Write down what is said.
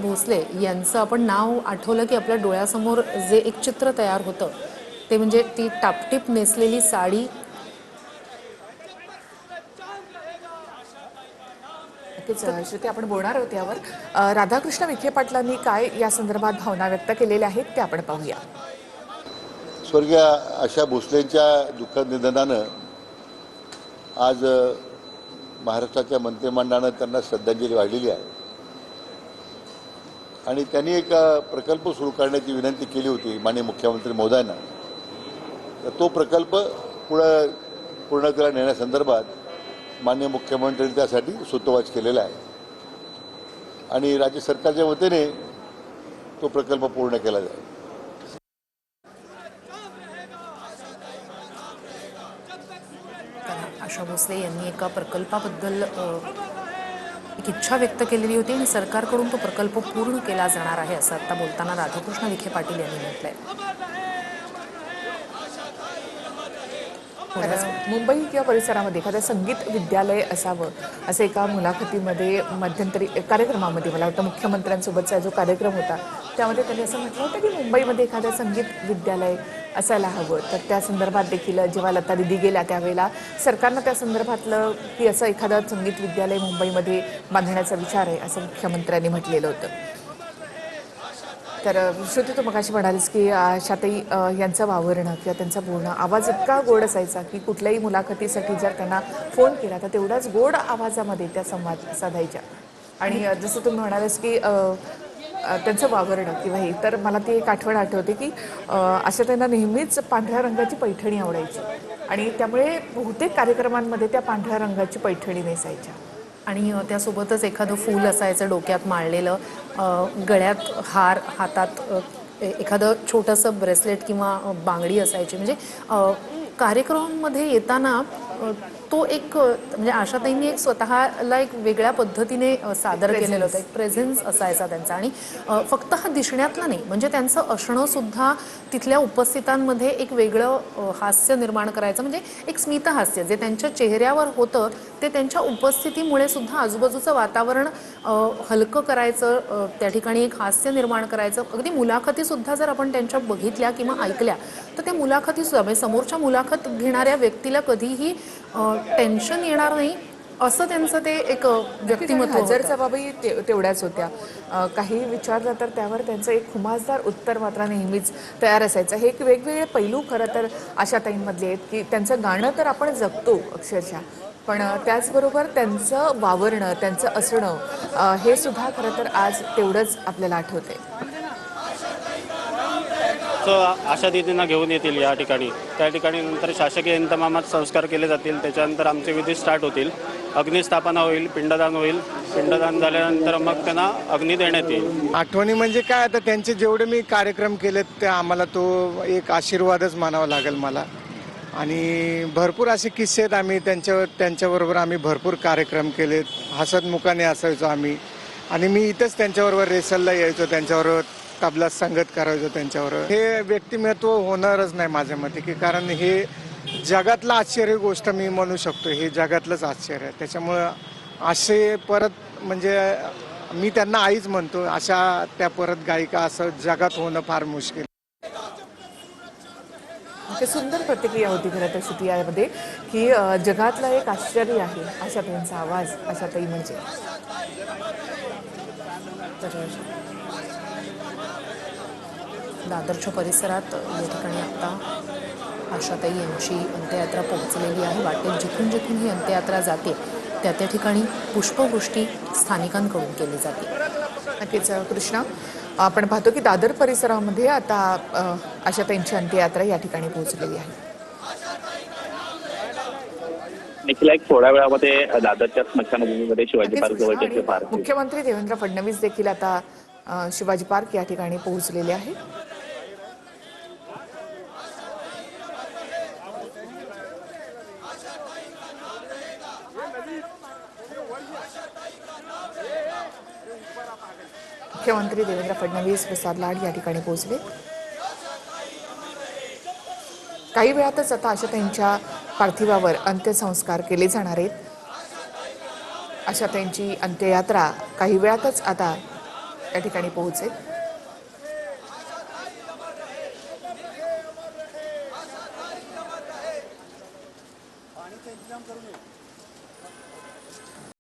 भोसले यांचं आपण नाव आठवलं की आपल्या डोळ्यासमोर जे एक चित्र तयार होतं ते म्हणजे ती टापटीप नेसलेली साडी. श्रुती, आपण बोलणार आहोत यावर. राधाकृष्ण विखे पाटलांनी काय या संदर्भात भावना व्यक्त केलेल्या आहेत ते आपण पाहूया. स्वर्गीय आशा भोसलेंच्या दुःखद निधनानं आज महाराष्ट्राच्या मंत्रिमंडळानं त्यांना श्रद्धांजली वाहिलेली आहे आणि त्यांनी एक प्रकल्प सुरू करण्याची विनंती केली होती माननीय मुख्यमंत्री महोदयांना. तर तो प्रकल्प पूर्णतेला नेण्यासंदर्भात माननीय मुख्यमंत्र्यांनी त्यासाठी सूतोवाच केलेला आहे आणि राज्य सरकारच्या वतीने तो प्रकल्प पूर्ण केला जाईल. आशा भोसले यांनी एका प्रकल्पाबद्दल एक इच्छा व्यक्त केलेली होती आणि सरकारकडून तो प्रकल्प पूर्ण केला जाणार आहे असं आता बोलताना राधाकृष्ण विखे पाटील यांनी म्हटलंय. मुंबई किंवा परिसरामध्ये एखादं संगीत विद्यालय असावं असं एका मुलाखतीमध्ये मध्यंतरी कार्यक्रमामध्ये मला वाटतं मुख्यमंत्र्यांसोबतचा जो कार्यक्रम होता त्यामध्ये त्यांनी असं म्हटलं होतं की मुंबईमध्ये एखादं संगीत विद्यालय असायला हवं. तर त्या संदर्भात देखील जेव्हा लता दिदी गेल्या त्यावेळेला सरकारनं त्या संदर्भातलं की असं एखादं संगीत विद्यालय मुंबईमध्ये बांधण्याचा विचार आहे असं मुख्यमंत्र्यांनी म्हटलेलं होतं. तर श्रुती, तू मगाशी म्हणालीस की आशाताई यांचं वावरणं किंवा त्यांचा बोलणं आवाज इतका गोड असायचा की कुठल्याही मुलाखतीसाठी जर त्यांना फोन केला तर तेवढाच गोड आवाजामध्ये त्या संवाद साधायच्या. आणि जसं तुम्ही म्हणालेस की त्यांचं वावरणं किंवा हे, तर मला ती एक आठवण आठवते की आशाताईंना नेहमीच पांढऱ्या रंगाची पैठणी आवडायची आणि त्यामुळे बहुतेक कार्यक्रमांमध्ये त्या पांढऱ्या रंगाची पैठणी नेसायच्या आणि त्यासोबतच एखादं फूल असायचं डोक्यात माळलेलं, गळ्यात हार, हातात एखादं छोटंसं ब्रेसलेट किंवा बांगडी असायची. म्हणजे कार्यक्रमामध्ये येताना तो एक म्हणजे आशाताईंनी एक स्वतःला एक वेगळ्या पद्धतीने सादर केलेलं होतं. एक प्रेझेन्स असायचा त्यांचा आणि फक्त हा दिसण्यातला नाही म्हणजे त्यांचं असणं सुद्धा तिथल्या उपस्थितांमध्ये एक वेगळं हास्य निर्माण करायचं. म्हणजे एक स्मितहास्य जे त्यांच्या चेहऱ्यावर होतं ते त्यांच्या उपस्थितीमुळे सुद्धा आजूबाजूचं वातावरण हलकं करायचं, त्या ठिकाणी एक हास्य निर्माण करायचं. अगदी मुलाखतीसुद्धा जर आपण त्यांच्या बघितल्या किंवा ऐकल्या तर त्या मुलाखतीसुद्धा म्हणजे समोरच्या मुलाखत घेणाऱ्या व्यक्तीला कधीही टेन्शन येणार नाही असं त्यांचं ते एक व्यक्तिमत्व. हजर जबाबही तेवढ्याच होत्या. काही विचारलं तर त्यावर त्यांचं एक खुमासदार उत्तर मात्र नेहमीच तयार असायचं. हे एक वेगवेगळे पैलू खरं तर आशाताईंमधले आहेत की त्यांचं गाणं तर आपण जगतो अक्षरशः, पण त्याचबरोबर त्यांचं वावरणं, त्यांचं असणं हे सुद्धा खरं तर आज तेवढंच आपल्याला आठवतंय. आशा दिदींना घेऊन येतील या ठिकाणी. त्या ठिकाणी नंतर शासकीय इतमामात संस्कार केले जातील. त्याच्यानंतर आमचे विधी स्टार्ट होतील. अग्निस्थापना होईल, पिंडदान होईल. पिंडदान झाल्यानंतर मग त्यांना अग्नी देण्यात येईल. आठवणी म्हणजे काय, आता त्यांचे जेवढे मी कार्यक्रम केलेत ते आम्हाला तो एक आशीर्वादच मानावा लागेल मला. आणि भरपूर असे किस्से आहेत. आम्ही त्यांच्याबरोबर आम्ही भरपूर कार्यक्रम केलेत. हसतमुखाने असायचो आम्ही आणि मी इथंच त्यांच्याबरोबर रेसलला यायचो, त्यांच्याबरोबर तबला संगत करायचो त्यांच्याबरोबर. हे व्यक्तिमत्व होणारच नाही माझ्या मते, की कारण हे जगातलं आश्चर्य गोष्ट मी म्हणू शकतो. हे जगातलंच आश्चर्य आहे. त्याच्यामुळं असे परत म्हणजे मी त्यांना आईच म्हणतो, अशा त्या परत गायिका असं जगात होणं फार मुश्किल. सुंदर प्रतिक्रिया होती खरं तर श्रुती यामध्ये की जगातलं एक आश्चर्य आहे आशाताईंचा आवाज, आशाताई म्हणजे. दादरच्या परिसरात या ठिकाणी आता आशाताई यांची अंत्ययात्रा पोहोचलेली आहे. वाटेत जिथून जिथून ही अंत्ययात्रा जाते त्या ठिकाणी पुष्पवृष्टी स्थानिकांकडून केली जाते. नक्कीच कृष्णा, आपण पाहतो की दादर परिसरामध्ये आता आशाताईंची अंत्ययात्रा या ठिकाणी पोहोचलेली आहे. निखिल, एक थोड्या वेळामध्ये दादरच्या स्मशानभूमीमध्ये शिवाजी पार्क जवळचे पार्क. मुख्यमंत्री देवेंद्र फडणवीस देखील आता शिवाजी पार्क या ठिकाणी पोहोचलेले आहेत. मुख्यमंत्री देवेंद्र फडणवीस, प्रसाद लाड या ठिकाणी पोहोचले. काही वेळातच आता आशाताईंच्या पार्थिवावर अंत्यसंस्कार केले जाणार आहेत. आशाताईंची अंत्ययात्रा काही वेळातच आता या ठिकाणी पोहोचेल.